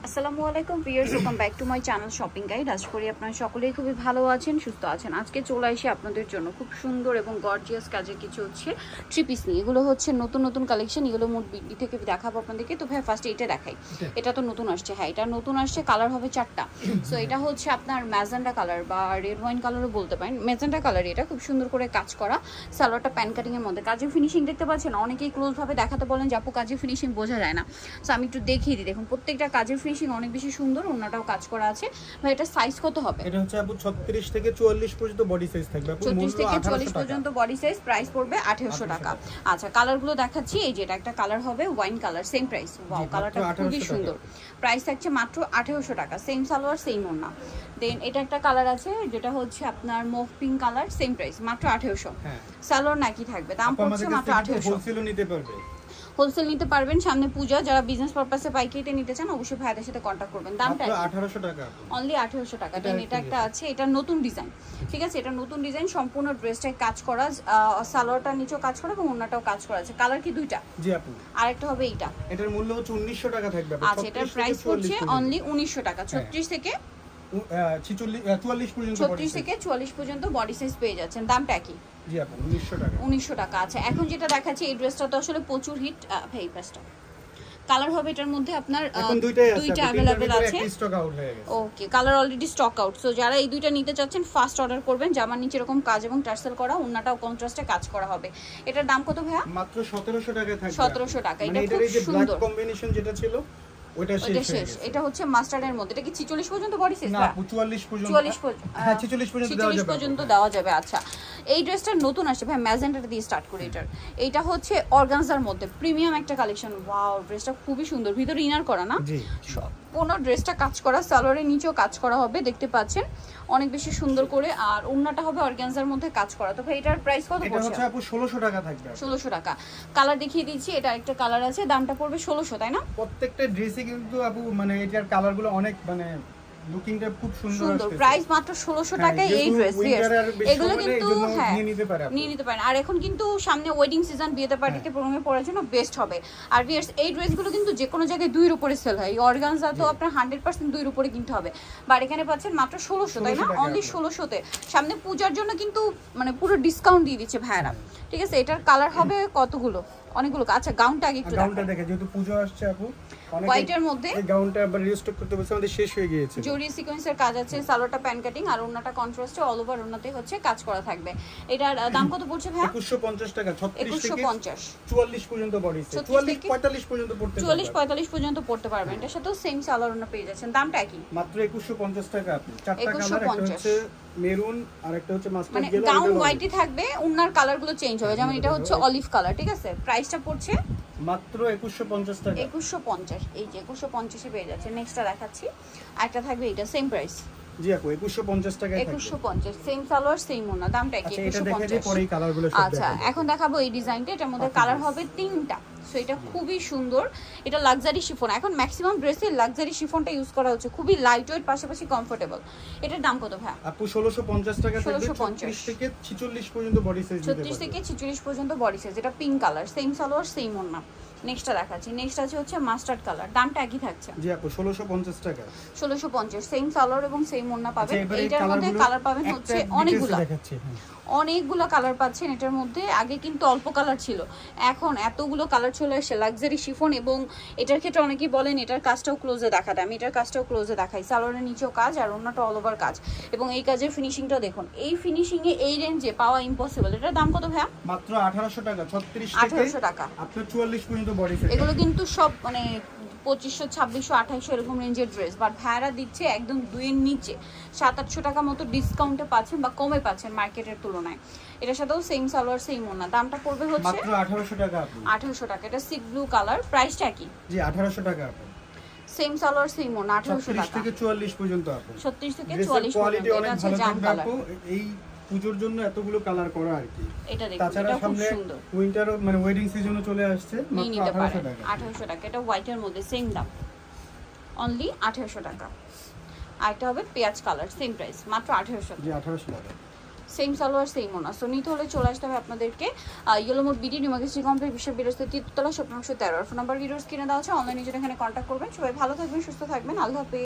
আসসালামু আলাইকুম viewers, welcome back to my channel shopping guide. আশা করি আপনারা সকলেই খুবই ভালো আছেন, সুস্থ আছেন। আজকে চলে আসি আপনাদের জন্য খুব সুন্দর এবং গর্জিয়াস কাজের কিছু হচ্ছে থ্রি পিস নিয়ে। এগুলো হচ্ছে নতুন নতুন কালেকশন, এগুলো মোট বিডি থেকে দেখাবো আপনাদেরকে। তো ভাই ফার্স্টে এটা দেখাই, এটা তো নতুন আসছে। হ্যাঁ, এটা নতুন আসছে, কালার হবে 4টা। সো এটা হচ্ছে আপনার ম্যাজেন্ডা কালার বা রেড ওয়াইন কালারও বলতে পারেন। ম্যাজেন্ডা কালার, এটা খুব সুন্দর করে কাজ করা, সালোয়ারটা প্যান কাটিং এর মধ্যে। কাজের ফিনিশিং দেখতে পাচ্ছেন, অনেকেই ক্লোজ ভাবে দেখাতে বলেন যে আপু কাজের ফিনিশিং বোঝা যায় না। সো আমি একটু দেখিয়ে দিই। দেখুন প্রত্যেকটা কাজের ফিনিশিং অনেক বেশি সুন্দর, ওন্নাটাও কাজ করা আছে। ভাই এটা সাইজ কত হবে? এটা হচ্ছে আপু 36 থেকে 44 পর্যন্ত বডি সাইজ থাকবে আপু। 36 থেকে 44 পর্যন্ত বডি সাইজ, প্রাইস পড়বে 2800 টাকা। আচ্ছা, কালারগুলো দেখাচ্ছি। এই যে এটা একটা কালার হবে wine colour, same price. Wow, কালারটা খুবই সুন্দর। প্রাইস থাকছে মাত্র 2800 টাকা। সেম সালোয়ার সেম ওন্না। দেন এটা একটা কালার আছে যেটা হচ্ছে আপনার move pink colour, same price মাত্র 2800। হ্যাঁ, সালোয়ার নাকি থাকবে, দাম পড়ছে মাত্র 2800। হোলসেলও নিতে পারবে, হোলসেল নিতে পারবেন। সামনে পূজা, যারা বিজনেস পারপাসে পাইকারিতে নিতে চান অবশ্যই ভাইদের সাথে কন্টাক্ট করবেন। দামটা 1800 টাকা, অনলি 1800 টাকা। দেন এটা একটা আছে, এটা নতুন ডিজাইন, ঠিক আছে? এটা নতুন ডিজাইন, সম্পূর্ণ ড্রেসটাই কাজ করা, সালোয়ারটা নিচেও কাজ করা এবং ওন্নাটাও কাজ করা আছে। কালার কি দুইটা? জি আপু। আরেকটা হবে এইটা, এটার মূল্য হচ্ছে 1900 টাকা থাকবে আপু। আচ্ছা, এটার প্রাইস হচ্ছে অনলি 1900 টাকা। 36 থেকে 44 পর্যন্ত, 36 থেকে 44 পর্যন্ত বডি সাইজ পেয়ে যাচ্ছেন। দামটা কি? জি আপু 1900 টাকা। 1900 টাকা। আচ্ছা, এখন যেটা দেখাচ্ছি এই ড্রেসটা তো আসলে প্রচুর হিট। ভাই পাঁচটা কালার হবে এটার মধ্যে, আপনার দুইটা अवेलेबल আছে। স্টক আউট হয়ে গেছে। Okay, colour already stock out. So যারা এই দুইটা নিতে চাচ্ছেন ফার্স্ট অর্ডার করবেন। জামার নিচে এরকম কাজ এবং টার্সেল করা, ওন্নাটাও কন্ট্রাস্টে কাজ করা হবে। এটার দাম কত ভাইয়া? মাত্র 1700 টাকা থাকবে। 1700 টাকা। এটা মানে খুব এটার এই যে সুন্দর ব্ল্যাক কম্বিনেশন যেটা ছিল ওটা শেষ। এটা হচ্ছে মাস্টার্ডের মধ্যে। এটা কি 46 পর্যন্ত বডি সাইজ? না, 44 পর্যন্ত। 44 পর্যন্ত, হ্যাঁ 46 পর্যন্ত দেওয়া যাবে। আচ্ছা, এই ড্রেসটা নতুন আসছে ভাই, ম্যাজেন্টাটা দিয়ে স্টার্ট করি। এইটা হচ্ছে অর্গানজার মধ্যে প্রিমিয়াম একটা কালেকশন। ওয়াও, ড্রেসটা খুবই সুন্দর, ভিতরে ইনার করা না? জি, কোনো ড্রেসটা কাজ করা, সালোয়ারের নিচেও কাজ করা হবে, দেখতে পাচ্ছেন অনেক বেশি সুন্দর করে। আর ওন্নাটা হবে অর্গানজার মধ্যে কাজ করা। তো ভাই এটার প্রাইস কত পড়ছে? এটা হচ্ছে আপু 1600 টাকা থাকবে। 1600 টাকা। কালার দেখিয়ে দিচ্ছি, এটা একটা কালার আছে, দামটা পড়বে 1600, তাই না? প্রত্যেকটা ড্রেসে কিন্তু আপু মানে এটার কালারগুলো অনেক মানে লুকিংটা খুব সুন্দর আসছে। প্রাইস মাত্র 1600 টাকায় এই ড্রেস। এগুলো কিন্তু হ্যাঁ নিয়ে নিতে পারেন। আর এখন কিন্তু সামনে ওয়েডিং সিজন, বিয়েতে পার্টিতে প্রোগ্রামে পরার জন্য বেস্ট হবে। আর ভিউয়ার্স, এই ড্রেসগুলো কিন্তু যে কোনো জায়গায় 2 এর উপরে সেল হয়। এই অর্গানজা তো আপনার 100% 2 এর উপরে কিনতে হবে। বাট এখানে পাচ্ছেন মাত্র 1600, তাই না? অনলি 1600-তে। সামনে পূজার জন্য কিন্তু মানে পুরো ডিসকাউন্ট দিয়ে দিচ্ছে ভাইরা, ঠিক আছে? এটার কালার হবে কতগুলো? অনেকগুলো। আচ্ছা, গাউনটা আগে একটু গাউনটা দেখে, যেহেতু পূজা আসছে আপু, হোয়াইটের মধ্যে এই গাউনটা আবার রিস্টক করতে বলছে, আমাদের শেষ হয়ে গিয়েছে। জরি সিকোয়েন্সের কাজ আছে, সালোয়ারটা প্যান কাটিং আর ওন্নাটা কন্ট্রাস্টে, অল ওভার ওন্নাতে হচ্ছে কাজ করা থাকবে। এটার দাম কত পড়ছে ভাই? 2150 টাকা। 36 থেকে 44 পর্যন্ত বডি সাইজ, 44 45 পর্যন্ত পড়তে পারবেন। 44 পর্যন্ত পড়তে পারবেন। এটার সাথে সেম সালোয়ার ওন্না পেয়ে যাচ্ছেন। দামটা কি? মাত্র 2150 টাকা আপনি। চারটা কালার, একটা হচ্ছে মেরুন আর একটা হচ্ছে মাস্টার্ড মানে ইয়েলো। গাউন হোয়াইটই থাকবে, ওন্নার কালারগুলো চেঞ্জ হবে। যেমন এটা হচ্ছে অলিভ কালার, ঠিক আছে? প্রাইসটা পড়ছে মাত্র 2150 টাকা। 2150। এই যে 2150 এ পেয়ে যাচ্ছে। নেক্সটটা দেখাচ্ছি, আরেকটা থাকবে, এটা সেম প্রাইস। জি আপু 2150 টাকায় থাকবে। 2150, সেম সালোয়ার সেম ওন্না। দামটা কি? 2150। আচ্ছা, এখন দেখাবো এই ডিজাইনটা। এটার মধ্যে কালার হবে 3টা। সো এটা খুবই সুন্দর, এটা লাক্সারি শিফন। এখন ম্যাক্সিমাম ড্রেসে লাক্সারি শিফনটা ইউজ করা হচ্ছে, খুবই লাইট ওয়েট, পাশাপাশি কমফোর্টেবল। এটার দাম কত ভাই? আপু 1650 টাকা থাকবে। 1650 থেকে 46 পর্যন্ত বডি সাইজ দিতে পারবে। 36 থেকে 46 পর্যন্ত বডি সাইজ। এটা pink colour, same salwar same ওন্না। নেক্সটটা দেখাচ্ছি। নেক্সট আছে হচ্ছে মাস্টার্ড কালার, দামটা একই থাকছে। জি আপু 1650 টাকা। 1650, সেম সালোয়ার এবং সেম ওন্না পাবেন। এইটার মধ্যে কালার পাবেন হচ্ছে অনেকগুলো, অনেকগুলো কালার পাচ্ছেন এটার মধ্যে। আগে কিন্তু অল্প কালার ছিল, এখন এতগুলো কালার চলে আসে। লাক্সারি শিফন, এবং এটার ক্ষেত্রে অনেকেই বলেন এটার কাজটাও ক্লোজে দেখাতে। আমি এটার কাজটাও ক্লোজে দেখাই। সালোয়ারের নিচেও কাজ আর ওন্নাটা অল ওভার কাজ, এবং এই কাজের ফিনিশিংটা দেখুন। এই ফিনিশিংয়ে এই রেঞ্জে পাওয়া ইম্পসিবল। এটার দাম কত ভাইয়া? মাত্র 1800 টাকা। 36 থেকে 1800 টাকা। আপনি 44 পর্যন্ত বডি সাইজ। এগুলো কিন্তু সব মানে 2500, 2600, 2800 এরকম রেঞ্জের ড্রেস। বাট ভাইরা দিচ্ছে একদম 2 এর নিচে 700-800 টাকা মতো ডিসকাউন্টে পাচ্ছেন বা কমে পাচ্ছেন মার্কেটের তুলনায়। এটার সাথেও সেম সালোয়ার সেম ওন্না। দামটা পড়বে হচ্ছে মাত্র 1800 টাকা আপু। 1800 টাকা। এটা সি ব্লু কালার, প্রাইসটা কি? জি 1800 টাকা আপু। সেম সালোয়ার সেম ওন্না, 1800 টাকা। 36 থেকে 44 পর্যন্ত আপু। 36 থেকে 44 পর্যন্ত। এটা আছে জাম কালার। এই পূজোর জন্য এতগুলো কালার করা আর কি। এটা দেখুন, এটা খুব সুন্দর। উইন্টার মানে ওয়েডিং সিজনও চলে আসছে। মাত্র 1800 টাকা। 1800 টাকা। এটা হোয়াইটের মধ্যে সেম দাম, অনলি 1800 টাকা। আর এটা হবে পেঁয়াজ কালার, সেম প্রাইস, মাত্র 1800 টাকা। জি 1800 টাকা। সেম সালোয়ার সেম ওনা। সো নিতে হলে চলে আসতে হবে আপনাদেরকে yellow mode BD New Market complex বিশ্ব বিরস্ত 13 shop number 13। Phone number videos কিনে দেওয়া আছে, অনলাইনে যেটা এখানে কন্ট্যাক্ট করবেন। সবাই ভালো থাকবেন, সুস্থ থাকবেন, আল্লাহ হাফেজ।